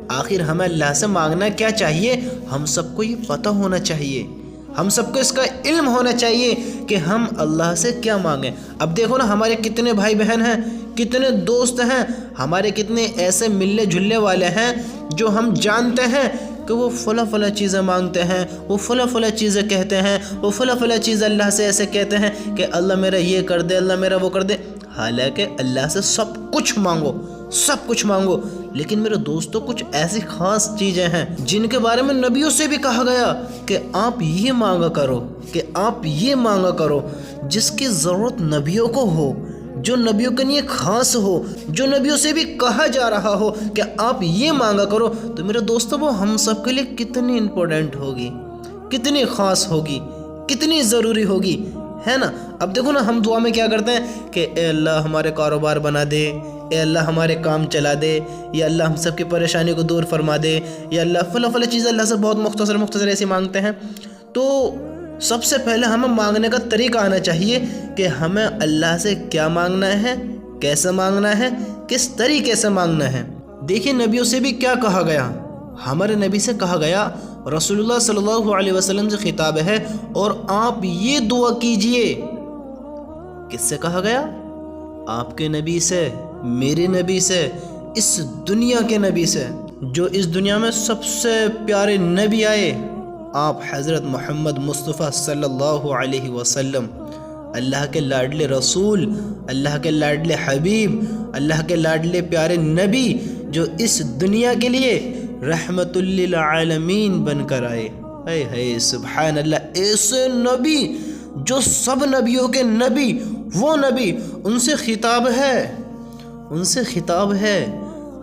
آخر ہمیں اللہ سے مانگنا کیا چاہیے، ہم سب کو یہ پتہ ہونا چاہیے، ہم سب کو اس کا علم ہونا چاہیے کہ ہم اللہ سے کیا مانگیں۔ اب دیکھو نا، ہمارے کتنے بھائی بہن ہیں، کتنے دوست ہیں، ہمارے کتنے ایسے ملنے جلنے والے ہیں جو ہم جانتے ہیں کہ وہ فلاں چیزیں مانگتے ہیں، وہ فلاں چیزیں کہتے ہیں، وہ فلاں چیزیں اللہ سے ایسے کہتے ہیں کہ اللہ میرا یہ کر دے، اللہ میرا وہ کر دے۔ حالانکہ اللہ سے سب کچھ مانگو، سب کچھ مانگو، لیکن میرے دوستوں کچھ ایسی خاص چیزیں ہیں جن کے بارے میں نبیوں سے بھی کہا گیا کہ آپ یہ مانگا کرو، کہ آپ یہ مانگا کرو، جس کی ضرورت نبیوں کو ہو، جو نبیوں کے لیے خاص ہو، جو نبیوں سے بھی کہا جا رہا ہو کہ آپ یہ مانگا کرو۔ تو میرے دوستوں، وہ ہم سب کے لیے کتنی امپورٹنٹ ہوگی، کتنی خاص ہوگی، کتنی ضروری ہوگی، ہے نا؟ اب دیکھو نا، ہم دعا میں کیا کرتے ہیں کہ اے اللہ ہمارے کاروبار بنا دے، اے اللہ ہمارے کام چلا دے، یا اللہ ہم سب کی پریشانی کو دور فرما دے، یا اللہ فلاں چیزیں اللہ سے بہت مختصر ایسی مانگتے ہیں۔ تو سب سے پہلے ہمیں مانگنے کا طریقہ آنا چاہیے کہ ہمیں اللہ سے کیا مانگنا ہے، کیسے مانگنا ہے، کس طریقے سے مانگنا ہے۔ دیکھیے نبیوں سے بھی کیا کہا گیا، ہمارے نبی سے کہا گیا، رسول اللہ صلی اللہ علیہ وسلم سے خطاب ہے، اور آپ یہ دعا کیجئے۔ کس سے کہا گیا؟ آپ کے نبی سے، میرے نبی سے، اس دنیا کے نبی سے، جو اس دنیا میں سب سے پیارے نبی آئے، آپ حضرت محمد مصطفیٰ صلی اللہ علیہ وسلم، اللہ کے لاڈلے رسول، اللہ کے لاڈلے حبیب، اللہ کے لاڈلے پیارے نبی، جو اس دنیا کے لیے رحمت للعالمین بن کر آئے۔ اے ہے سبحان اللہ، ایسے نبی جو سب نبیوں کے نبی، وہ نبی، ان سے خطاب ہے، ان سے خطاب ہے،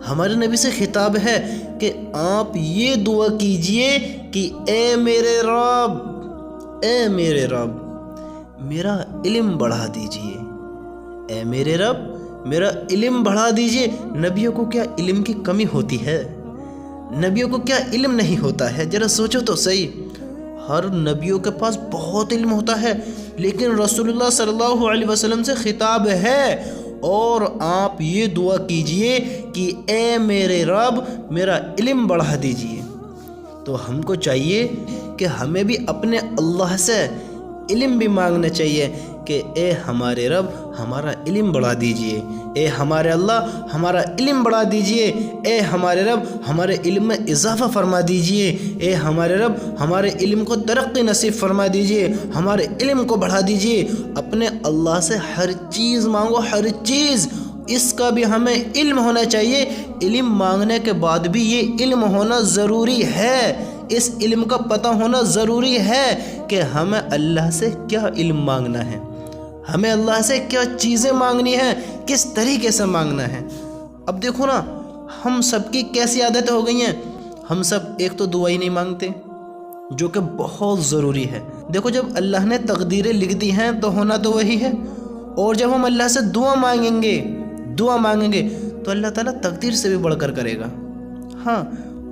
ہمارے نبی سے خطاب ہے کہ آپ یہ دعا کیجئے کہ اے میرے رب، اے میرے رب میرا علم بڑھا دیجئے، اے میرے رب میرا علم بڑھا دیجئے۔ نبیوں کو کیا علم کی کمی ہوتی ہے؟ نبیوں کو کیا علم نہیں ہوتا ہے؟ ذرا سوچو تو صحیح، ہر نبیوں کے پاس بہت علم ہوتا ہے، لیکن رسول اللہ صلی اللہ علیہ وسلم سے خطاب ہے، اور آپ یہ دعا کیجئے کہ اے میرے رب میرا علم بڑھا دیجئے۔ تو ہم کو چاہیے کہ ہمیں بھی اپنے اللہ سے علم بھی مانگنا چاہیے کہ اے ہمارے رب ہمارا علم بڑھا دیجئے، اے ہمارے اللہ ہمارا علم بڑھا دیجئے، اے ہمارے رب ہمارے علم میں اضافہ فرما دیجئے، اے ہمارے رب ہمارے علم کو ترقی نصیب فرما دیجئے، ہمارے علم کو بڑھا دیجئے۔ اپنے اللہ سے ہر چیز مانگو، ہر چیز، اس کا بھی ہمیں علم ہونا چاہیے۔ علم مانگنے کے بعد بھی یہ علم ہونا ضروری ہے، اس علم کا پتہ ہونا ضروری ہے کہ ہمیں اللہ سے کیا علم مانگنا ہے، ہمیں اللہ سے کیا چیزیں مانگنی ہیں، کس طریقے سے مانگنا ہے۔ اب دیکھو نا، ہم سب کی کیسی عادتیں ہو گئی ہیں، ہم سب ایک تو دعا ہی نہیں مانگتے، جو کہ بہت ضروری ہے۔ دیکھو، جب اللہ نے تقدیریں لکھ دی ہیں تو ہونا تو وہی ہے، اور جب ہم اللہ سے دعا مانگیں گے تو اللہ تعالیٰ تقدیر سے بھی بڑھ کر کرے گا۔ ہاں،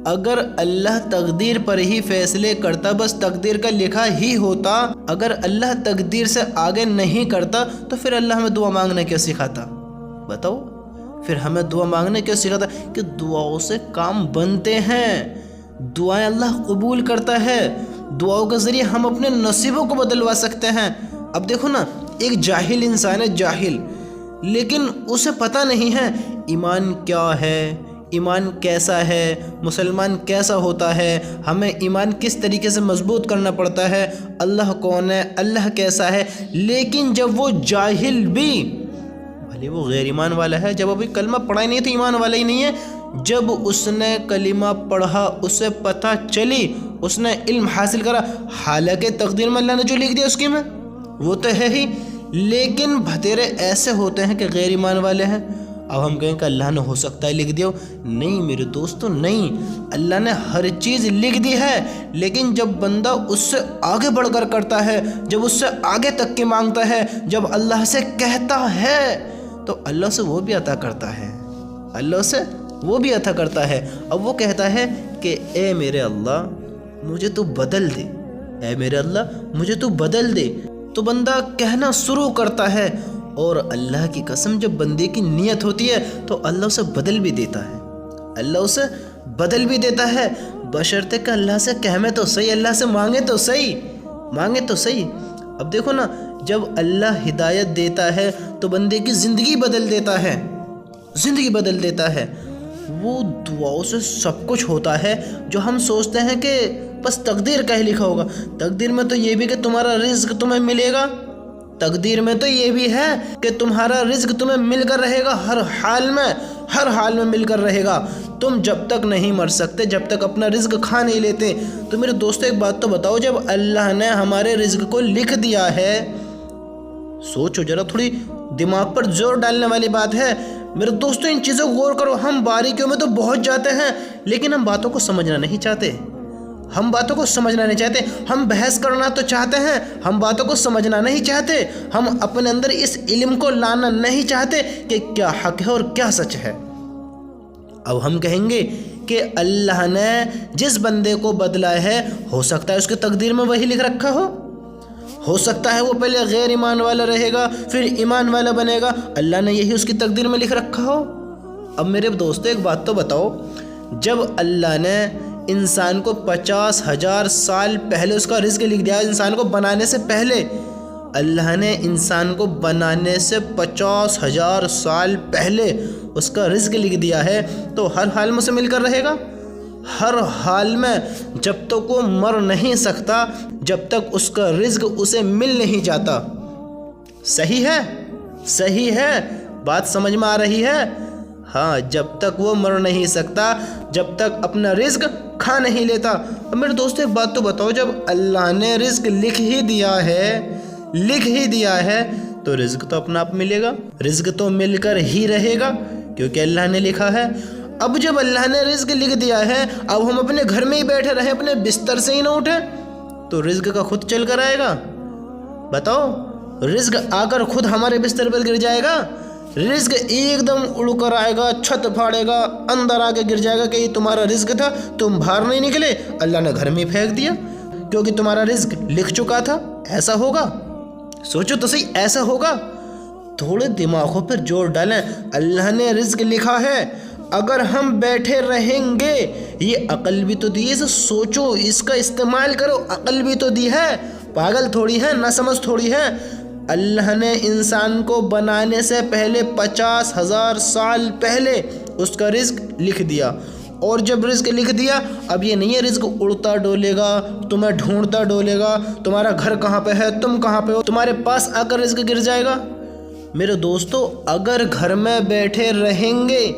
اگر اللہ تقدیر پر ہی فیصلے کرتا، بس تقدیر کا لکھا ہی ہوتا، اگر اللہ تقدیر سے آگے نہیں کرتا تو پھر اللہ ہمیں دعا مانگنا کیوں سکھاتا؟ بتاؤ، پھر ہمیں دعا مانگنا کیوں سکھاتا؟ کہ دعاؤں سے کام بنتے ہیں، دعائیں اللہ قبول کرتا ہے، دعاؤں کے ذریعے ہم اپنے نصیبوں کو بدلوا سکتے ہیں۔ اب دیکھو نا، ایک جاہل انسان ہے، جاہل، لیکن اسے پتہ نہیں ہے ایمان کیا ہے، ایمان کیسا ہے، مسلمان کیسا ہوتا ہے، ہمیں ایمان کس طریقے سے مضبوط کرنا پڑتا ہے، اللہ کون ہے، اللہ کیسا ہے۔ لیکن جب وہ جاہل بھی، بھلے وہ غیر ایمان والا ہے، جب ابھی کلمہ پڑھا ہی نہیں تو ایمان والا ہی نہیں ہے، جب اس نے کلمہ پڑھا، اسے پتہ چلی، اس نے علم حاصل کرا، حالانکہ تقدیر میں اللہ نے جو لکھ دیا اس کی میں وہ تو ہے ہی، لیکن بھتیرے ایسے ہوتے ہیں کہ غیر ایمان والے ہیں۔ اب ہم کہیں کہ اللہ نے ہو سکتا ہے لکھ دیا ہو، نہیں میرے دوستو، نہیں، اللہ نے ہر چیز لکھ دی ہے، لیکن جب بندہ اس سے آگے بڑھ کر کرتا ہے، جب اس سے آگے تک کی مانگتا ہے، جب اللہ سے کہتا ہے، تو اللہ سے وہ بھی عطا کرتا ہے، اللہ سے وہ بھی عطا کرتا ہے۔ اب وہ کہتا ہے کہ اے میرے اللہ مجھے تو بدل دے، اے میرے اللہ مجھے تو بدل دے، تو بندہ کہنا شروع کرتا ہے، اور اللہ کی قسم جب بندے کی نیت ہوتی ہے تو اللہ اسے بدل بھی دیتا ہے، اللہ اسے بدل بھی دیتا ہے، بشرطے کہ اللہ سے کہمیں تو صحیح، اللہ سے مانگے تو صحیح۔ اب دیکھو نا، جب اللہ ہدایت دیتا ہے تو بندے کی زندگی بدل دیتا ہے، وہ دعاؤں سے سب کچھ ہوتا ہے جو ہم سوچتے ہیں کہ بس تقدیر کا ہی لکھا ہوگا۔ تقدیر میں تو یہ بھی کہ تمہارا رزق تمہیں ملے گا، تقدیر میں تو یہ بھی ہے کہ تمہارا رزق تمہیں مل کر رہے گا، ہر حال میں مل کر رہے گا۔ تم جب تک نہیں مر سکتے، جب تک اپنا رزق کھا نہیں لیتے۔ تو میرے دوستو ایک بات تو بتاؤ، جب اللہ نے ہمارے رزق کو لکھ دیا ہے، سوچو ذرا، تھوڑی دماغ پر زور ڈالنے والی بات ہے میرے دوستو، ان چیزوں کو غور کرو۔ ہم باریکیوں میں تو بہت جاتے ہیں، لیکن ہم باتوں کو سمجھنا نہیں چاہتے، ہم بحث کرنا تو چاہتے ہیں، ہم باتوں کو سمجھنا نہیں چاہتے، ہم اپنے اندر اس علم کو لانا نہیں چاہتے کہ کیا حق ہے اور کیا سچ ہے۔ اب ہم کہیں گے کہ اللہ نے جس بندے کو بدلا ہے، ہو سکتا ہے اس کی تقدیر میں وہی لکھ رکھا ہو سکتا ہے وہ پہلے غیر ایمان والا رہے گا، پھر ایمان والا بنے گا، اللہ نے یہی اس کی تقدیر میں لکھ رکھا ہو۔ اب میرے دوستو ایک بات تو بتاؤ، جب اللہ نے انسان کو 50,000 سال پہلے اس کا رزق لکھ دیا، انسان کو بنانے سے پہلے، اللہ نے انسان کو بنانے سے 50,000 سال پہلے اس کا رزق لکھ دیا ہے، تو ہر حال میں اسے مل کر رہے گا، ہر حال میں، جب تک وہ مر نہیں سکتا، جب تک اس کا رزق اسے مل نہیں جاتا۔ صحیح ہے، بات سمجھ میں آ رہی ہے؟ ہاں، جب تک وہ مر نہیں سکتا، جب تک اپنا رزق کھا نہیں لیتا۔ اب میرے دوستو ایک بات تو بتاؤ، جب اللہ نے رزق لکھ ہی دیا ہے تو رزق تو اپنا آپ ملے گا، رزق تو مل کر ہی رہے گا، کیونکہ اللہ نے لکھا ہے۔ اب جب اللہ نے رزق لکھ دیا ہے، اب ہم اپنے گھر میں ہی بیٹھے رہیں، اپنے بستر سے ہی نہ اٹھیں، تو رزق کا خود چل کر آئے گا؟ بتاؤ، رزق آ کر خود ہمارے بستر پر گر جائے گا؟ رزق ایک دم اڑ کر آئے گا، چھت پھاڑے گا، اندر آ کے گر جائے گا کہ یہ تمہارا رزق تھا، تم باہر نہیں نکلے، اللہ نے گھر میں ہی پھینک دیا کیونکہ تمہارا رزق لکھ چکا تھا۔ ایسا ہوگا؟ سوچو تو صحیح، ایسا ہوگا؟ تھوڑے دماغوں پر زور ڈالیں، اللہ نے رزق لکھا ہے، اگر ہم بیٹھے رہیں گے، یہ عقل بھی تو دی ہے، سوچو، اس کا استعمال کرو، عقل بھی تو دی ہے، پاگل تھوڑی ہے، نہ سمجھ تھوڑی ہے۔ اللہ نے انسان کو بنانے سے پہلے 50,000 سال پہلے اس کا رزق لکھ دیا، اور جب رزق لکھ دیا، اب یہ نہیں ہے رزق اڑتا ڈولے گا، تمہیں ڈھونڈتا ڈولے گا، تمہارا گھر کہاں پہ ہے، تم کہاں پہ ہو، تمہارے پاس آ کر رزق گر جائے گا۔ میرے دوستو، اگر گھر میں بیٹھے رہیں گے،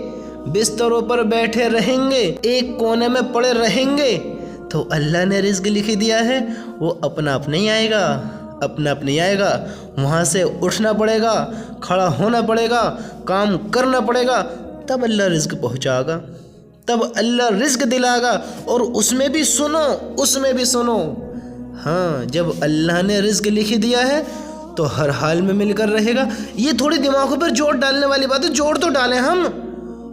بستروں پر بیٹھے رہیں گے، ایک کونے میں پڑے رہیں گے، تو اللہ نے رزق لکھ دیا ہے، وہ اپنا آپ نہیں آئے گا، وہاں سے اٹھنا پڑے گا، کھڑا ہونا پڑے گا، کام کرنا پڑے گا، تب اللہ رزق پہنچائے گا، تب اللہ رزق دلائے گا۔ اور اس میں بھی سنو، ہاں، جب اللہ نے رزق لکھ دیا ہے تو ہر حال میں مل کر رہے گا۔ یہ تھوڑی دماغوں پر زور ڈالنے والی بات ہے، زور تو ڈالیں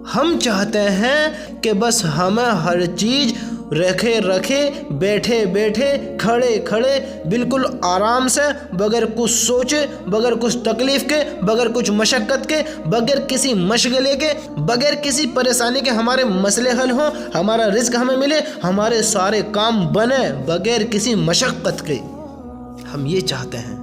ہم چاہتے ہیں کہ بس ہمیں ہر چیز رکھے بیٹھے کھڑے بالکل آرام سے، بغیر کچھ سوچے، بغیر کچھ تکلیف کے، بغیر کچھ مشقت کے، بغیر کسی مشغلے کے، بغیر کسی پریشانی کے ہمارے مسئلے حل ہوں، ہمارا رزق ہمیں ملے، ہمارے سارے کام بنے بغیر کسی مشقت کے۔ ہم یہ چاہتے ہیں،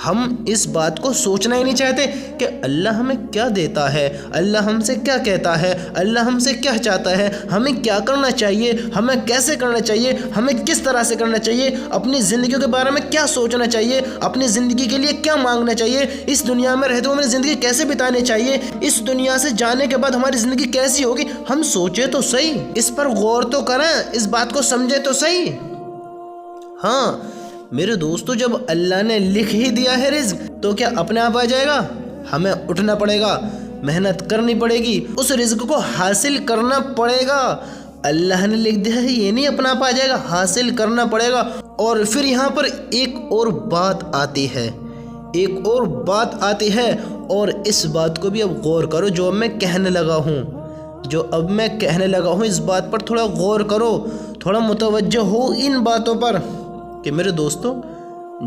ہم اس بات کو سوچنا ہی نہیں چاہتے کہ اللہ ہمیں کیا دیتا ہے، اللہ ہم سے کیا کہتا ہے، اللہ ہم سے کیا چاہتا ہے، ہمیں کیا کرنا چاہیے، ہمیں کیسے کرنا چاہیے، ہمیں کس طرح سے کرنا چاہیے، اپنی زندگیوں کے بارے میں کیا سوچنا چاہیے، اپنی زندگی کے لیے کیا مانگنا چاہیے، اس دنیا میں رہتے ہوئے ہمیں زندگی کیسے بتانی چاہیے، اس دنیا سے جانے کے بعد ہماری زندگی کیسی ہوگی۔ ہم سوچے تو صحیح، اس پر غور تو کریں، اس بات کو سمجھے تو صحیح۔ ہاں میرے دوستو، جب اللہ نے لکھ ہی دیا ہے رزق، تو کیا اپنے آپ آ جائے گا؟ ہمیں اٹھنا پڑے گا، محنت کرنی پڑے گی، اس رزق کو حاصل کرنا پڑے گا۔ اللہ نے لکھ دیا ہے، یہ نہیں اپنا آپ آ جائے گا، حاصل کرنا پڑے گا۔ اور پھر یہاں پر ایک اور بات آتی ہے، اور اس بات کو بھی اب غور کرو، جو اب میں کہنے لگا ہوں، اس بات پر تھوڑا غور کرو، تھوڑا متوجہ ہو ان باتوں پر کہ میرے دوستو،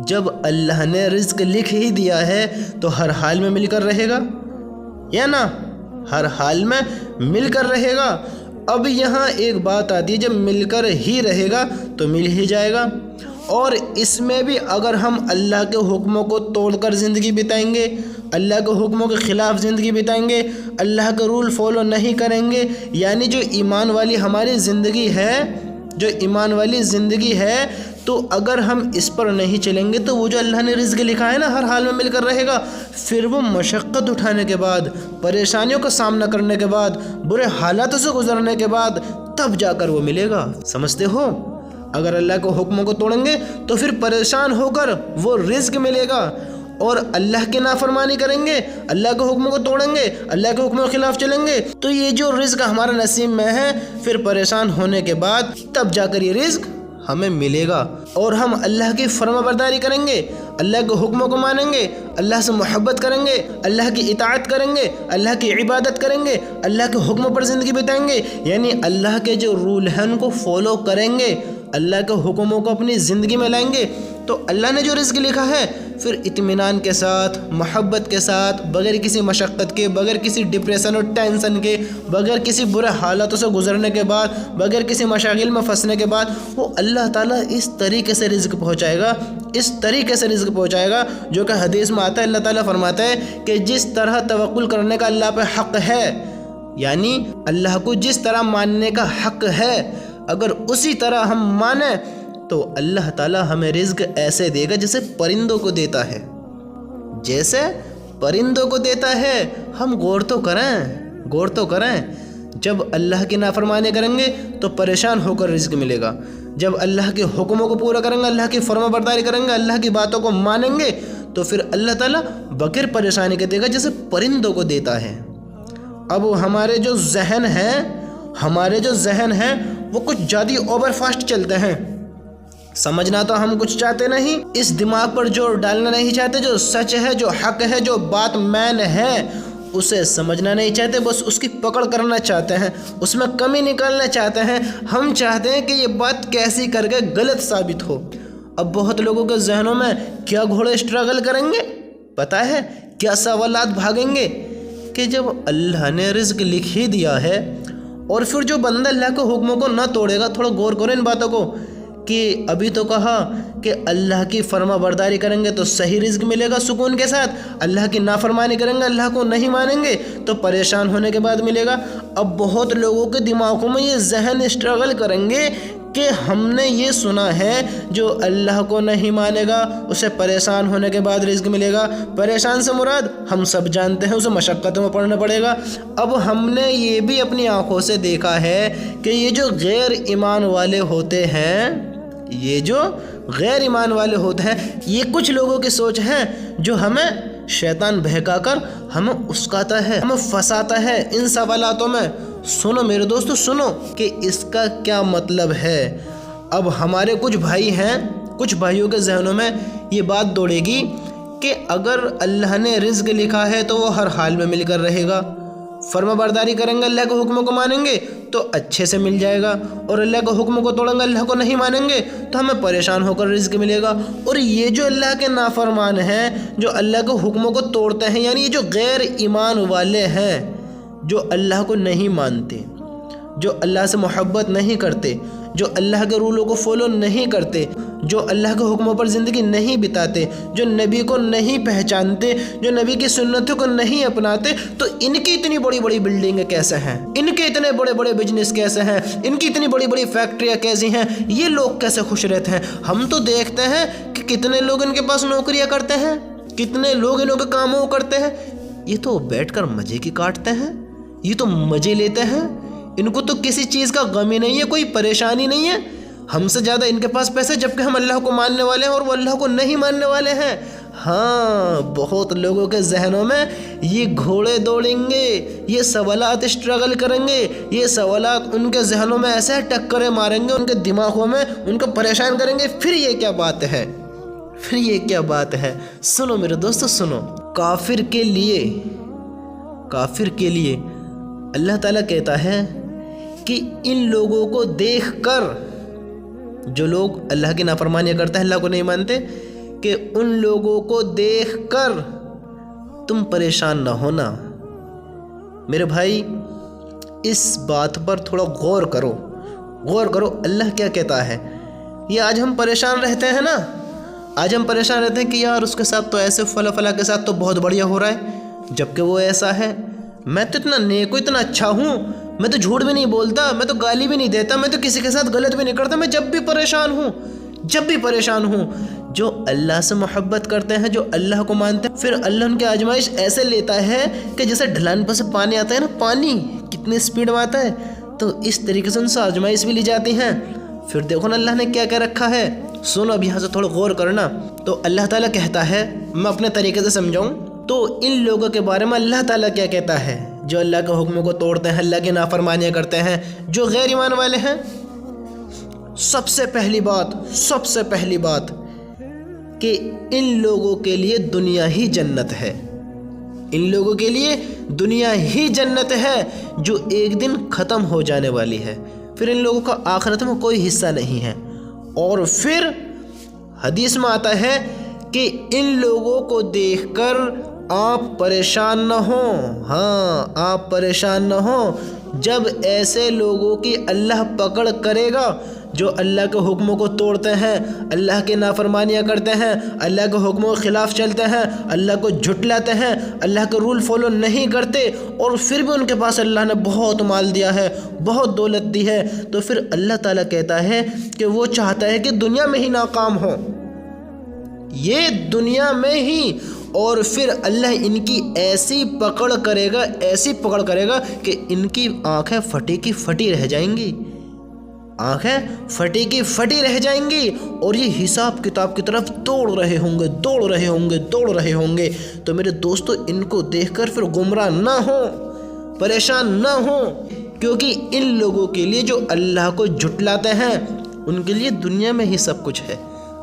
جب اللہ نے رزق لکھ ہی دیا ہے تو ہر حال میں مل کر رہے گا، یا نا؟ ہر حال میں مل کر رہے گا۔ اب یہاں ایک بات آتی ہے، جب مل کر ہی رہے گا تو مل ہی جائے گا، اور اس میں بھی اگر ہم اللہ کے حکموں کو توڑ کر زندگی بتائیں گے، اللہ کے حکموں کے خلاف زندگی بتائیں گے، اللہ کے رول فالو نہیں کریں گے، یعنی جو ایمان والی ہماری زندگی ہے، جو ایمان والی زندگی ہے، تو اگر ہم اس پر نہیں چلیں گے تو وہ جو اللہ نے رزق لکھا ہے نا ہر حال میں مل کر رہے گا، پھر وہ مشقت اٹھانے کے بعد، پریشانیوں کا سامنا کرنے کے بعد، برے حالاتوں سے گزرنے کے بعد تب جا کر وہ ملے گا۔ سمجھتے ہو؟ اگر اللہ کے حکموں کو توڑیں گے تو پھر پریشان ہو کر وہ رزق ملے گا، اور اللہ کی نافرمانی کریں گے، اللہ کے حکموں کو توڑیں گے، اللہ کے حکموں کے خلاف چلیں گے، تو یہ جو رزق ہمارا نصیب میں ہے، پھر پریشان ہونے کے بعد تب جا کر یہ رزق ہمیں ملے گا، اور ہم اللہ کی فرما برداری کریں گے، اللہ کے حکموں کو مانیں گے، اللہ سے محبت کریں گے، اللہ کی اطاعت کریں گے، اللہ کی عبادت کریں گے، اللہ کے حکموں پر زندگی بتائیں گے، یعنی اللہ کے جو رول ہیں ان کو فالو کریں گے، اللہ کے حکموں کو اپنی زندگی میں لائیں گے، تو اللہ نے جو رزق لکھا ہے پھر اطمینان کے ساتھ، محبت کے ساتھ، بغیر کسی مشقت کے، بغیر کسی ڈپریشن اور ٹینشن کے، بغیر کسی برے حالاتوں سے گزرنے کے بعد، بغیر کسی مشاغل میں پھنسنے کے بعد، وہ اللہ تعالیٰ اس طریقے سے رزق پہنچائے گا، اس طریقے سے رزق پہنچائے گا جو کہ حدیث میں آتا ہے، اللہ تعالیٰ فرماتا ہے کہ جس طرح توکل کرنے کا اللہ پہ حق ہے، یعنی اللہ کو جس طرح ماننے کا حق ہے، اگر اسی طرح ہم مانیں تو اللہ تعالیٰ ہمیں رزق ایسے دے گا جیسے پرندوں کو دیتا ہے، جیسے پرندوں کو دیتا ہے۔ ہم غور تو کریں، جب اللہ کی نافرمانی کریں گے تو پریشان ہو کر رزق ملے گا، جب اللہ کے حکموں کو پورا کریں گے، اللہ کی فرما برداری کریں گے، اللہ کی باتوں کو مانیں گے، تو پھر اللہ تعالیٰ بغیر پریشانی کے دے گا جیسے پرندوں کو دیتا ہے۔ اب ہمارے جو ذہن ہیں وہ کچھ زیادہ اوور فاسٹ چلتے ہیں، سمجھنا تو ہم کچھ چاہتے نہیں، اس دماغ پر جوڑ ڈالنا نہیں چاہتے، جو سچ ہے، جو حق ہے، جو بات مین ہے اسے سمجھنا نہیں چاہتے، بس اس کی پکڑ کرنا چاہتے ہیں، اس میں کمی نکالنا چاہتے ہیں۔ ہم چاہتے ہیں کہ یہ بات کیسی کر کے غلط ثابت ہو۔ اب بہت لوگوں کے ذہنوں میں کیا گھوڑے اسٹرگل کریں گے، پتہ ہے کیا سوالات بھاگیں گے کہ جب اللہ نے رزق لکھ ہی دیا ہے، اور پھر جو بندہ اللہ کے حکموں کو نہ توڑے گا، تھوڑا غور کرو ان باتوں کو، کہ ابھی تو کہا کہ اللہ کی فرما برداری کریں گے تو صحیح رزق ملے گا سکون کے ساتھ، اللہ کی نافرمانی کریں گے، اللہ کو نہیں مانیں گے تو پریشان ہونے کے بعد ملے گا۔ اب بہت لوگوں کے دماغوں میں یہ ذہن اسٹرگل کریں گے کہ ہم نے یہ سنا ہے جو اللہ کو نہیں مانے گا اسے پریشان ہونے کے بعد رزق ملے گا۔ پریشان سے مراد ہم سب جانتے ہیں، اسے مشقتوں میں پڑنا پڑے گا۔ اب ہم نے یہ بھی اپنی آنکھوں سے دیکھا ہے کہ یہ جو غیر ایمان والے ہوتے ہیں، یہ کچھ لوگوں کی سوچ ہے جو ہمیں شیطان بہکا کر ہمیں اسکاتا ہے، ہمیں پھنساتا ہے ان سوالاتوں میں۔ سنو میرے دوستو، سنو کہ اس کا کیا مطلب ہے۔ اب ہمارے کچھ بھائی ہیں، کچھ بھائیوں کے ذہنوں میں یہ بات دوڑے گی کہ اگر اللہ نے رزق لکھا ہے تو وہ ہر حال میں مل کر رہے گا، فرما برداری کریں گے، اللہ کے حکموں کو مانیں گے تو اچھے سے مل جائے گا، اور اللہ کے حکموں کو توڑیں گے، اللہ کو نہیں مانیں گے تو ہمیں پریشان ہو کر رزق ملے گا۔ اور یہ جو اللہ کے نافرمان ہیں، جو اللہ کے حکموں کو توڑتے ہیں، یعنی یہ جو غیر ایمان والے ہیں، جو اللہ کو نہیں مانتے، جو اللہ سے محبت نہیں کرتے، جو اللہ کے رولوں کو فالو نہیں کرتے، جو اللہ کے حکموں پر زندگی نہیں بتاتے، جو نبی کو نہیں پہچانتے، جو نبی کی سنتوں کو نہیں اپناتے، تو ان کی اتنی بڑی بڑی بلڈنگیں کیسے ہیں، ان کے اتنے بڑے بڑے بزنس کیسے ہیں، ان کی اتنی بڑی بڑی فیکٹریاں کیسی ہیں، یہ لوگ کیسے خوش رہتے ہیں؟ ہم تو دیکھتے ہیں کہ کتنے لوگ ان کے پاس نوکریاں کرتے ہیں، کتنے لوگ انہوں کے کاموں کرتے ہیں، یہ تو بیٹھ کر مزے کی کاٹتے ہیں، یہ تو مزے لیتے ہیں، ان کو تو کسی چیز کا غم ہی نہیں ہے، کوئی پریشانی نہیں ہے۔ ہم سے زیادہ ان کے پاس پیسے، جبکہ ہم اللہ کو ماننے والے ہیں اور وہ اللہ کو نہیں ماننے والے ہیں۔ ہاں، بہت لوگوں کے ذہنوں میں یہ گھوڑے دوڑیں گے، یہ سوالات اسٹرگل کریں گے، یہ سوالات ان کے ذہنوں میں ایسے ٹکریں ماریں گے، ان کے دماغوں میں ان کو پریشان کریں گے۔ پھر یہ کیا بات ہے؟ سنو میرے دوستو، سنو، کافر کے لیے اللہ تعالیٰ کہتا ہے کہ ان لوگوں کو دیکھ کر، جو لوگ اللہ کی نافرمانیاں کرتے ہیں، اللہ کو نہیں مانتے، کہ ان لوگوں کو دیکھ کر تم پریشان نہ ہونا۔ میرے بھائی، اس بات پر تھوڑا غور کرو اللہ کیا کہتا ہے۔ یہ آج ہم پریشان رہتے ہیں نا، آج ہم پریشان رہتے ہیں کہ یار اس کے ساتھ تو ایسے فلاں کے ساتھ تو بہت بڑھیا ہو رہا ہے، جبکہ وہ ایسا ہے۔ میں تو اتنا نیک ہوں، اتنا اچھا ہوں، میں تو جھوٹ بھی نہیں بولتا، میں تو گالی بھی نہیں دیتا، میں تو کسی کے ساتھ غلط بھی نہیں کرتا۔ میں جب بھی پریشان ہوں جو اللہ سے محبت کرتے ہیں، جو اللہ کو مانتے ہیں، پھر اللہ ان کی آزمائش ایسے لیتا ہے کہ جیسے ڈھلان پر سے پانی آتا ہے نا، پانی کتنی سپیڈ میں آتا ہے، تو اس طریقے سے ان سے آزمائش بھی لی جاتی ہیں۔ پھر دیکھو نا اللہ نے کیا کیا رکھا ہے، سنو اب یہاں سے تھوڑا غور کرنا۔ تو اللہ تعالیٰ کہتا ہے، میں اپنے طریقے سے سمجھاؤں تو ان لوگوں کے بارے میں اللہ تعالیٰ کیا کہتا ہے جو اللہ کے حکم کو توڑتے ہیں، اللہ کی نافرمانیاں کرتے ہیں، جو غیر ایمان والے ہیں۔ سب سے پہلی بات کہ ان لوگوں کے لیے دنیا ہی جنت ہے، ان لوگوں کے لیے دنیا ہی جنت ہے جو ایک دن ختم ہو جانے والی ہے، پھر ان لوگوں کا آخرت میں کوئی حصہ نہیں ہے۔ اور پھر حدیث میں آتا ہے کہ ان لوگوں کو دیکھ کر آپ پریشان نہ ہوں، ہاں آپ پریشان نہ ہوں، جب ایسے لوگوں کی اللہ پکڑ کرے گا جو اللہ کے حکموں کو توڑتے ہیں، اللہ کی نافرمانیاں کرتے ہیں، اللہ کے حکموں کے خلاف چلتے ہیں، اللہ کو جھٹلاتے ہیں، اللہ کے رول فالو نہیں کرتے، اور پھر بھی ان کے پاس اللہ نے بہت مال دیا ہے، بہت دولت دی ہے، تو پھر اللہ تعالیٰ کہتا ہے کہ وہ چاہتا ہے کہ دنیا میں ہی ناکام ہو، یہ دنیا میں ہی، اور پھر اللہ ان کی ایسی پکڑ کرے گا کہ ان کی آنکھیں پھٹی کی پھٹی رہ جائیں گی، آنکھیں پھٹی کی پھٹی رہ جائیں گی، اور یہ حساب کتاب کی طرف دوڑ رہے ہوں گے۔ تو میرے دوستو، ان کو دیکھ کر پھر گمراہ نہ ہوں، پریشان نہ ہوں، کیونکہ ان لوگوں کے لیے جو اللہ کو جھٹلاتے ہیں ان کے لیے دنیا میں ہی سب کچھ ہے،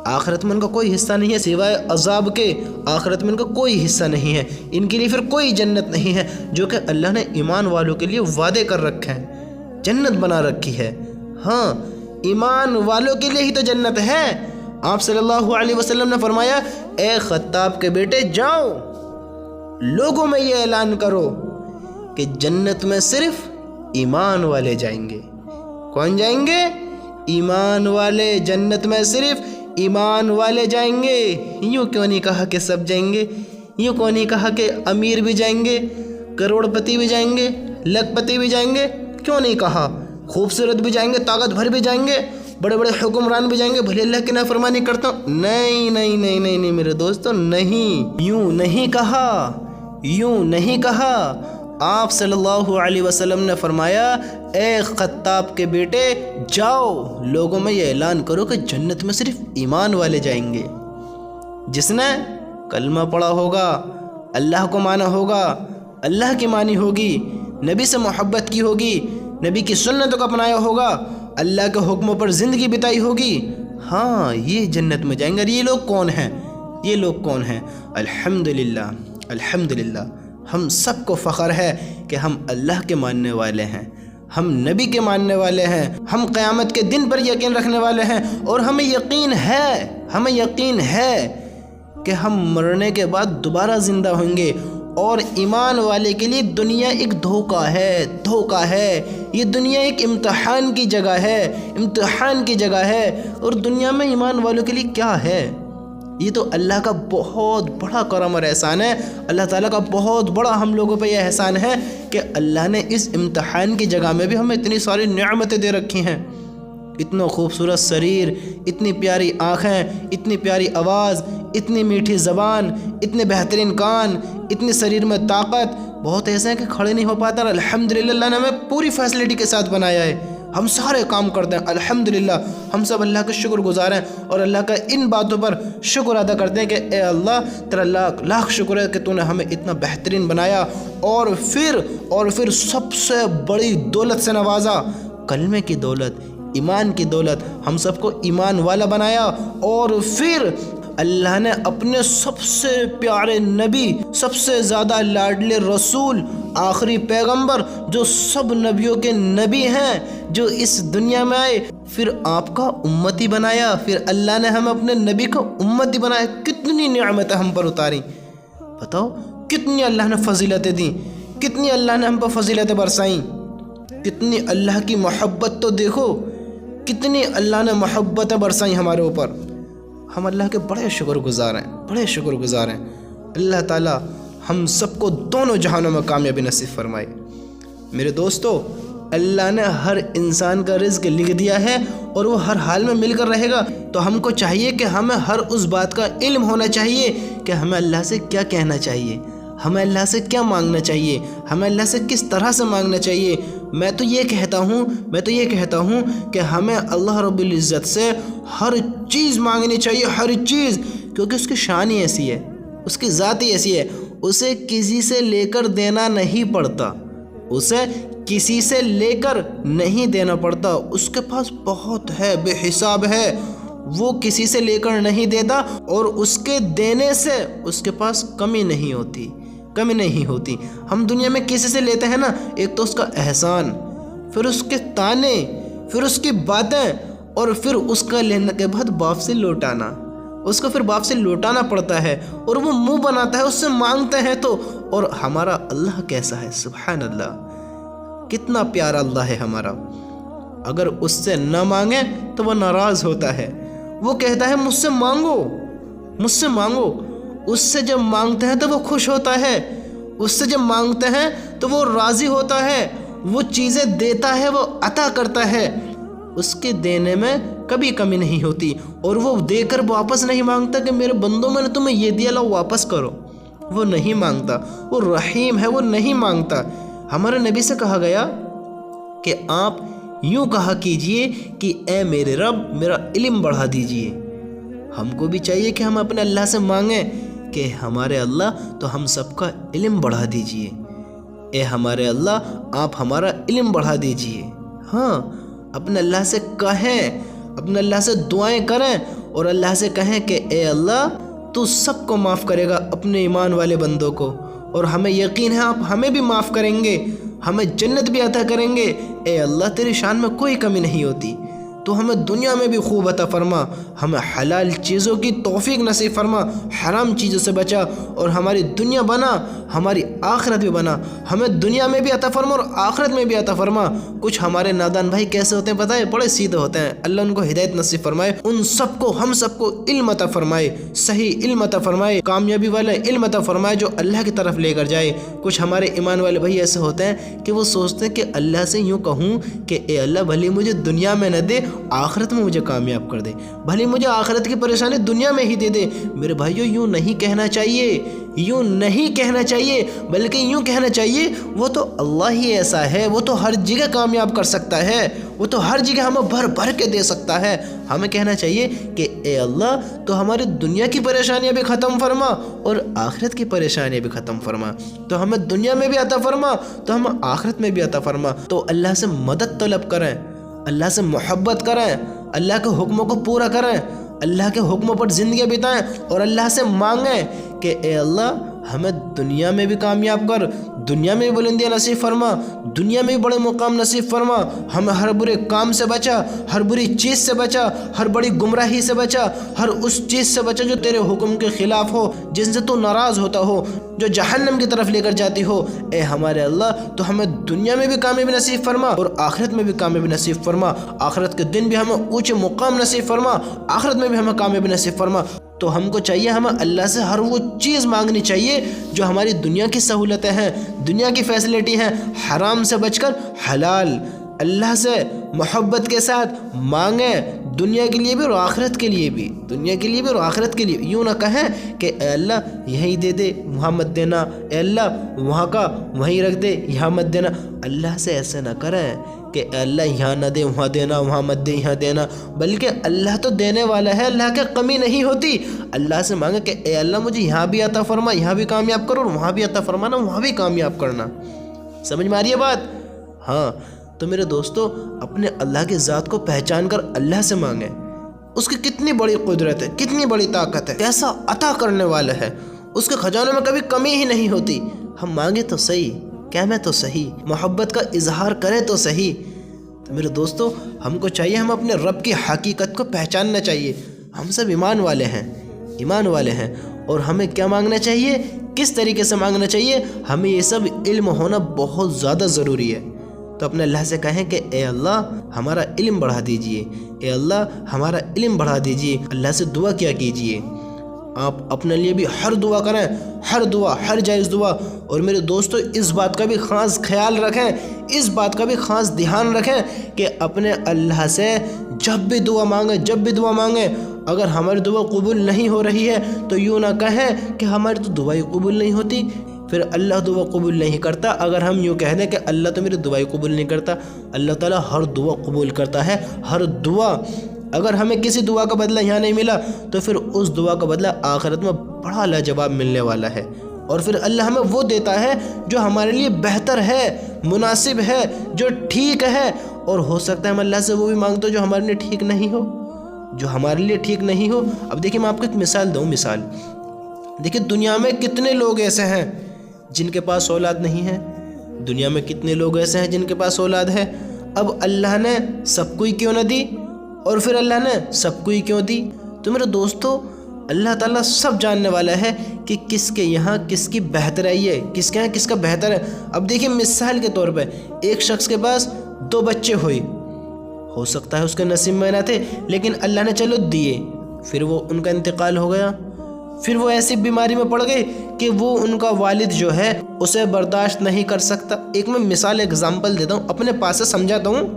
آخرت میں ان کا کوئی حصہ نہیں ہے سوائے عذاب کے، آخرت میں ان کا کوئی حصہ نہیں ہے، ان کے لیے پھر کوئی جنت نہیں ہے جو کہ اللہ نے ایمان والوں کے لیے وعدے کر رکھے ہیں، جنت بنا رکھی ہے۔ ہاں، ایمان والوں کے لیے ہی تو جنت ہے۔ آپ صلی اللہ علیہ وسلم نے فرمایا، اے خطاب کے بیٹے جاؤ لوگوں میں یہ اعلان کرو کہ جنت میں صرف ایمان والے جائیں گے۔ کون جائیں گے؟ ایمان والے، جنت میں صرف ایمان والے جائیں گے۔ یوں کیوں نہیں کہا کہ سب جائیں گے؟ یوں کیوں نہیں کہا کہ امیر بھی جائیں گے، کروڑ پتی بھی جائیں گے، لکھ پتی بھی جائیں گے؟ کیوں نہیں کہا؟ خوبصورت بھی جائیں گے، طاقت بھر بھی جائیں گے، بڑے بڑے حکمران بھی جائیں گے، بھلے اللہ کی نافرمانی کرتا ہوں؟ نہیں میرے دوستو، نہیں، یوں نہیں کہا۔ آپ صلی اللہ علیہ وسلم نے فرمایا، اے خطاب کے بیٹے جاؤ لوگوں میں یہ اعلان کرو کہ جنت میں صرف ایمان والے جائیں گے۔ جس نے کلمہ پڑھا ہوگا، اللہ کو مانا ہوگا، اللہ کی مانی ہوگی، نبی سے محبت کی ہوگی، نبی کی سنتوں کو اپنایا ہوگا، اللہ کے حکموں پر زندگی بتائی ہوگی، ہاں یہ جنت میں جائیں گے۔ یہ لوگ کون ہیں؟ الحمدللہ ہم سب کو فخر ہے کہ ہم اللہ کے ماننے والے ہیں، ہم نبی کے ماننے والے ہیں، ہم قیامت کے دن پر یقین رکھنے والے ہیں، اور ہمیں یقین ہے کہ ہم مرنے کے بعد دوبارہ زندہ ہوں گے۔ اور ایمان والے کے لیے دنیا ایک دھوکہ ہے، یہ دنیا ایک امتحان کی جگہ ہے، اور دنیا میں ایمان والوں کے لیے کیا ہے؟ یہ تو اللہ کا بہت بڑا کرم اور احسان ہے، اللہ تعالیٰ کا بہت بڑا ہم لوگوں پہ یہ احسان ہے کہ اللہ نے اس امتحان کی جگہ میں بھی ہمیں اتنی ساری نعمتیں دے رکھی ہیں، اتنا خوبصورت شریر، اتنی پیاری آنکھیں، اتنی پیاری آواز، اتنی میٹھی زبان، اتنے بہترین کان، اتنی شریر میں طاقت، بہت ایسے ہیں کہ کھڑے نہیں ہو پاتا، الحمدللہ اللہ نے ہمیں پوری فیسلٹی کے ساتھ بنایا ہے، ہم سارے کام کرتے ہیں، الحمدللہ ہم سب اللہ کے شکر گزار ہیں، اور اللہ کا ان باتوں پر شکر ادا کرتے ہیں کہ اے اللہ تیرا لاکھ لاکھ شکر ہے کہ تو نے ہمیں اتنا بہترین بنایا، اور پھر سب سے بڑی دولت سے نوازا، کلمے کی دولت، ایمان کی دولت، ہم سب کو ایمان والا بنایا، اور پھر اللہ نے اپنے سب سے پیارے نبی، سب سے زیادہ لاڈلے رسول، آخری پیغمبر جو سب نبیوں کے نبی ہیں، جو اس دنیا میں آئے، پھر آپ کا امتی بنایا، پھر اللہ نے ہمیں اپنے نبی کا امتی بنایا۔ کتنی نعمتیں ہم پر اتاری، بتاؤ کتنی اللہ نے فضیلتیں دیں، کتنی اللہ نے ہم پر فضیلتیں برسائیں۔ کتنی اللہ کی محبت تو دیکھو، کتنی اللہ نے محبتیں برسائیں ہمارے اوپر. ہم اللہ کے بڑے شکر گزار ہیں، بڑے شکر گزار ہیں. اللہ تعالیٰ ہم سب کو دونوں جہانوں میں کامیابی نصیب فرمائے. میرے دوستو، اللہ نے ہر انسان کا رزق لکھ دیا ہے اور وہ ہر حال میں مل کر رہے گا. تو ہم کو چاہیے کہ ہمیں ہر اس بات کا علم ہونا چاہیے کہ ہمیں اللہ سے کیا کہنا چاہیے، ہمیں اللہ سے کیا مانگنا چاہیے، ہمیں اللہ سے کس طرح سے مانگنا چاہیے. میں تو یہ کہتا ہوں کہ ہمیں اللہ رب العزت سے ہر چیز مانگنی چاہیے، ہر چیز، کیونکہ اس کی شان ہی ایسی ہے، اس کی ذات ہی ایسی ہے. اسے کسی سے لے کر دینا نہیں پڑتا، اسے کسی سے لے کر نہیں دینا پڑتا. اس کے پاس بہت ہے، بے حساب ہے. وہ کسی سے لے کر نہیں دیتا اور اس کے دینے سے اس کے پاس کمی نہیں ہوتی. ہم دنیا میں کسی سے لیتے ہیں نا، ایک تو اس کا احسان، پھر اس کے تانے، پھر اس کی باتیں، اور پھر اس کا لینے کے بعد باپ سے لوٹانا. اس کو پھر باپ سے لوٹانا پڑتا ہے اور وہ منہ بناتا ہے، اس سے مانگتے ہیں تو. اور ہمارا اللہ کیسا ہے، سبحان اللہ، کتنا پیارا اللہ ہے ہمارا. اگر اس سے نہ مانگیں تو وہ ناراض ہوتا ہے. وہ کہتا ہے مجھ سے مانگو. اس سے جب مانگتے ہیں تو وہ خوش ہوتا ہے، اس سے جب مانگتے ہیں تو وہ راضی ہوتا ہے، وہ چیزیں دیتا ہے، وہ عطا کرتا ہے. اس کے دینے میں کبھی کمی نہیں ہوتی، اور وہ دے کر واپس نہیں مانگتا کہ میرے بندوں میں نے تمہیں یہ دیا، لاؤ واپس کرو. وہ نہیں مانگتا، وہ رحیم ہے، وہ نہیں مانگتا. ہمارے نبی سے کہا گیا کہ آپ یوں کہا کیجئے کہ اے میرے رب، میرا علم بڑھا دیجئے. ہم کو بھی چاہیے کہ ہم اپنے اللہ سے مانگیں کہ ہمارے اللہ تو ہم سب کا علم بڑھا دیجئے. اے ہمارے اللہ، آپ ہمارا علم بڑھا دیجئے. ہاں، اپنے اللہ سے کہیں، اپنے اللہ سے دعائیں کریں اور اللہ سے کہیں کہ اے اللہ، تو سب کو معاف کرے گا، اپنے ایمان والے بندوں کو، اور ہمیں یقین ہے آپ ہمیں بھی معاف کریں گے، ہمیں جنت بھی عطا کریں گے. اے اللہ، تیری شان میں کوئی کمی نہیں ہوتی. تو ہمیں دنیا میں بھی خوب عطا فرما، ہمیں حلال چیزوں کی توفیق نصیب فرما، حرام چیزوں سے بچا، اور ہماری دنیا بنا، ہماری آخرت بھی بنا. ہمیں دنیا میں بھی عطا فرما اور آخرت میں بھی عطا فرما. کچھ ہمارے نادان بھائی کیسے ہوتے ہیں پتہ ہے؟ بڑے سیدھے ہوتے ہیں. اللہ ان کو ہدایت نصیب فرمائے، ان سب کو، ہم سب کو علم عطا فرمائے، صحیح علم عطا فرمائے، کامیابی والا علم عطا فرمائے جو اللہ کی طرف لے کر جائے. کچھ ہمارے ایمان والے بھائی ایسے ہوتے ہیں کہ وہ سوچتے ہیں کہ اللہ سے یوں کہوں کہ اے اللہ، بھلی مجھے دنیا میں نہ دے، آخرت میں مجھے کامیاب کر دے، بھلی مجھے آخرت کی پریشانی دنیا میں ہی دے دے. میرے بھائیو، یوں نہیں کہنا چاہیے، یوں نہیں کہنا چاہیے، بلکہ یوں کہنا چاہیے وہ تو اللہ ہی ایسا ہے، وہ تو ہر جگہ کامیاب کر سکتا ہے، وہ تو ہر جگہ ہمیں بھر بھر کے دے سکتا ہے. ہمیں کہنا چاہیے کہ اے اللہ، تو ہماری دنیا کی پریشانیاں بھی ختم فرما اور آخرت کی پریشانیاں بھی ختم فرما. تو ہمیں دنیا میں بھی عطا فرما تو ہمیں آخرت میں بھی عطا فرما. تو اللہ سے مدد طلب کریں، اللہ سے محبت کریں، اللہ کے حکموں کو پورا کریں، اللہ کے حکموں پر زندگی بتائیں اور اللہ سے مانگیں کہ اے اللہ، ہمیں دنیا میں بھی کامیاب کر، دنیا میں بھی بلندیاں نصیب فرما، دنیا میں بھی بڑے مقام نصیب فرما. ہمیں ہر برے کام سے بچا، ہر بری چیز سے بچا، ہر بڑی گمراہی سے بچا، ہر اس چیز سے بچا جو تیرے حکم کے خلاف ہو، جن سے تو ناراض ہوتا ہو، جو جہنم کی طرف لے کر جاتی ہو. اے ہمارے اللہ، تو ہمیں دنیا میں بھی کامیابی نصیب فرما اور آخرت میں بھی کامیابی نصیب فرما. آخرت کے دن بھی ہمیں اونچے مقام نصیب فرما، آخرت میں بھی ہمیں کامیابی نصیب فرما. تو ہم کو چاہیے، ہمیں اللہ سے ہر وہ چیز مانگنی چاہیے جو ہماری دنیا کی سہولتیں ہیں، دنیا کی فیسلٹی ہیں. حرام سے بچ کر حلال، اللہ سے محبت کے ساتھ مانگیں، دنیا کے لیے بھی اور آخرت کے لیے بھی، دنیا کے لیے بھی اور آخرت کے لیے. یوں نہ کہیں کہ اے اللہ یہیں دے دے، وہاں مت دینا، اے اللہ وہاں کا وہیں رکھ دے، یہاں مت دینا. اللہ سے ایسے نہ کریں کہ اے اللہ یہاں نہ دے، وہاں دینا، وہاں مت دے، یہاں دینا. بلکہ اللہ تو دینے والا ہے، اللہ کی کمی نہیں ہوتی. اللہ سے مانگے کہ اے اللہ مجھے یہاں بھی عطا فرما، یہاں بھی کامیاب کرو، اور وہاں بھی عطا فرمانا، وہاں بھی کامیاب کرنا. سمجھ میں آ رہی ہے بات؟ ہاں. تو میرے دوستو، اپنے اللہ کی ذات کو پہچان کر اللہ سے مانگیں. اس کی کتنی بڑی قدرت ہے، کتنی بڑی طاقت ہے، کیسا عطا کرنے والا ہے، اس کے خزانوں میں کبھی کمی ہی نہیں ہوتی. ہم مانگے تو صحیح، کہمیں تو صحیح، محبت کا اظہار کریں تو صحیح. تو میرے دوستو، ہم کو چاہیے، ہم اپنے رب کی حقیقت کو پہچاننا چاہیے. ہم سب ایمان والے ہیں، ایمان والے ہیں، اور ہمیں کیا مانگنا چاہیے، کس طریقے سے مانگنا چاہیے، ہمیں یہ سب علم ہونا بہت زیادہ ضروری ہے. تو اپنے اللہ سے کہیں کہ اے اللہ ہمارا علم بڑھا دیجئے، اے اللہ ہمارا علم بڑھا دیجئے، اللہ سے دعا کیا کیجئے۔ آپ اپنے لیے بھی ہر دعا کریں، ہر دعا، ہر جائز دعا۔ اور میرے دوستو اس بات کا بھی خاص خیال رکھیں، اس بات کا بھی خاص دھیان رکھیں کہ اپنے اللہ سے جب بھی دعا مانگیں، اگر ہماری دعا قبول نہیں ہو رہی ہے تو یوں نہ کہیں کہ ہماری تو دعائیں قبول نہیں ہوتی، پھر اللہ دعا قبول نہیں کرتا۔ اگر ہم یوں کہہ دیں کہ اللہ تو میری دعائیں قبول نہیں کرتا، اللہ تعالیٰ ہر دعا قبول کرتا ہے، ہر دعا۔ اگر ہمیں کسی دعا کا بدلہ یہاں نہیں ملا تو پھر اس دعا کا بدلہ آخرت میں بڑا لاجواب ملنے والا ہے، اور پھر اللہ ہمیں وہ دیتا ہے جو ہمارے لیے بہتر ہے، مناسب ہے، جو ٹھیک ہے۔ اور ہو سکتا ہے ہم اللہ سے وہ بھی مانگتے جو ہمارے لیے ٹھیک نہیں ہو، اب دیکھیں میں آپ کو ایک مثال دوں۔ دیکھیں دنیا میں کتنے لوگ ایسے ہیں جن کے پاس اولاد نہیں ہے، دنیا میں کتنے لوگ ایسے ہیں جن کے پاس اولاد ہے۔ اب اللہ نے سب کو ہی کیوں نہ دی، اور پھر اللہ نے سب کو ہی کیوں دی؟ تو میرے دوستو اللہ تعالیٰ سب جاننے والا ہے کہ کس کے یہاں کس کی بہترائی ہے، کس کے یہاں کس کا بہتر ہے۔ اب دیکھیں مثال کے طور پہ ایک شخص کے پاس 2 بچے ہوئے، ہو سکتا ہے اس کے نصیب میں نہ تھے لیکن اللہ نے چلو دیے، پھر وہ ان کا انتقال ہو گیا، پھر وہ ایسی بیماری میں پڑ گئے کہ وہ ان کا والد جو ہے اسے برداشت نہیں کر سکتا۔ ایک میں مثال ایگزامپل دیتا ہوں، اپنے پاس سے سمجھاتا ہوں۔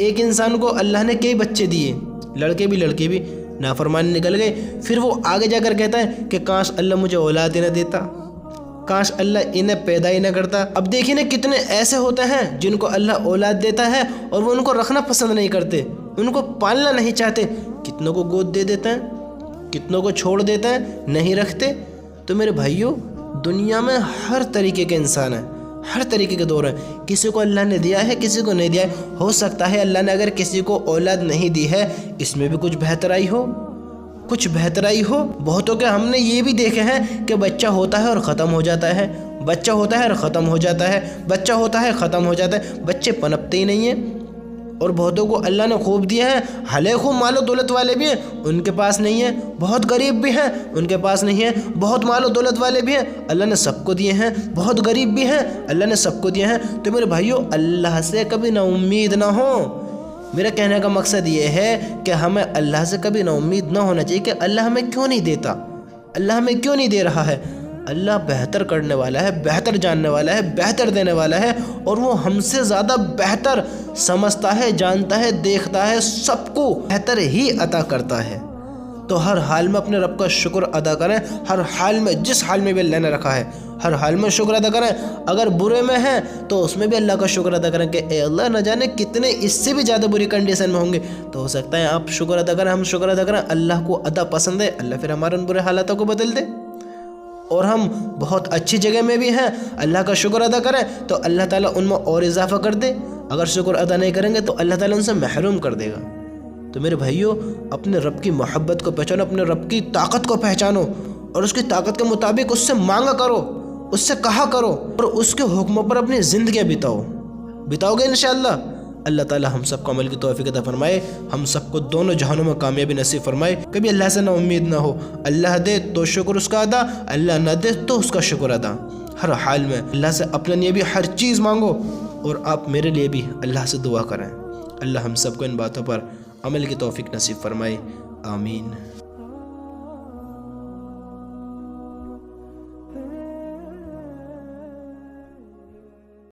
ایک انسان کو اللہ نے کئی بچے دیے، لڑکے بھی نافرمان نکل گئے، پھر وہ آگے جا کر کہتا ہے کہ کاش اللہ مجھے اولاد ہی نہ دیتا، کاش اللہ انہیں پیدا ہی نہ کرتا۔ اب دیکھیں نا کتنے ایسے ہوتے ہیں جن کو اللہ اولاد دیتا ہے اور وہ ان کو رکھنا پسند نہیں کرتے، ان کو پالنا نہیں چاہتے، کتنوں کو گود دے دیتے ہیں، کتنوں کو چھوڑ دیتے ہیں، نہیں رکھتے۔ تو میرے بھائیوں دنیا میں ہر طریقے کے انسان ہیں، ہر طریقے کے دور ہیں، کسی کو اللہ نے دیا ہے کسی کو نہیں دیا ہے۔ ہو سکتا ہے اللہ نے اگر کسی کو اولاد نہیں دی ہے اس میں بھی کچھ بہترائی ہو، بہتوں کے ہم نے یہ بھی دیکھے ہیں کہ بچہ ہوتا ہے اور ختم ہو جاتا ہے، بچے پنپتے ہی نہیں ہیں۔ اور بہتوں کو اللہ نے خوب دیا ہے، حالے خوب مال و دولت والے بھی ہیں ان کے پاس نہیں ہے، بہت غریب بھی ہیں ان کے پاس نہیں ہے، بہت مال و دولت والے بھی ہیں اللہ نے سب کو دیے ہیں، بہت غریب بھی ہیں اللہ نے سب کو دیے ہیں۔ تو میرے بھائیوں اللہ سے کبھی نا امید نہ ہو۔ میرا کہنے کا مقصد یہ ہے کہ ہمیں اللہ سے کبھی نا امید نہ ہونا چاہیے کہ اللہ ہمیں کیوں نہیں دیتا، اللہ ہمیں کیوں نہیں دے رہا ہے۔ اللہ بہتر کرنے والا ہے، بہتر جاننے والا ہے، بہتر دینے والا ہے، اور وہ ہم سے زیادہ بہتر سمجھتا ہے، جانتا ہے، دیکھتا ہے، سب کو بہتر ہی عطا کرتا ہے۔ تو ہر حال میں اپنے رب کا شکر ادا کریں، ہر حال میں، جس حال میں بھی اللہ نے رکھا ہے ہر حال میں شکر ادا کریں۔ اگر برے میں ہیں تو اس میں بھی اللہ کا شکر ادا کریں کہ اے اللہ نہ جانے کتنے اس سے بھی زیادہ بری کنڈیشن میں ہوں گے، تو ہو سکتا ہے آپ شکر ادا کریں، ہم شکر ادا کریں، اللہ کو ادا پسند ہے، اللہ پھر ہمارے ان برے حالاتوں کو بدل دے۔ اور ہم بہت اچھی جگہ میں بھی ہیں، اللہ کا شکر ادا کریں تو اللہ تعالیٰ ان میں اور اضافہ کر دے، اگر شکر ادا نہیں کریں گے تو اللہ تعالیٰ ان سے محروم کر دے گا۔ تو میرے بھائیوں اپنے رب کی محبت کو پہچانو، اپنے رب کی طاقت کو پہچانو، اور اس کی طاقت کے مطابق اس سے مانگا کرو، اس سے کہا کرو، اور اس کے حکموں پر اپنی زندگیاں بتاؤ گے انشاءاللہ۔ اللہ تعالی ہم سب کو عمل کی توفیق عطا فرمائے، ہم سب کو دونوں جہانوں میں کامیابی نصیب فرمائے۔ کبھی اللہ سے نا امید نہ ہو، اللہ دے تو شکر اس کا ادا، اللہ نہ دے تو اس کا شکر ادا۔ ہر حال میں اللہ سے اپنے لیے بھی ہر چیز مانگو، اور آپ میرے لیے بھی اللہ سے دعا کریں۔ اللہ ہم سب کو ان باتوں پر عمل کی توفیق نصیب فرمائے، آمین۔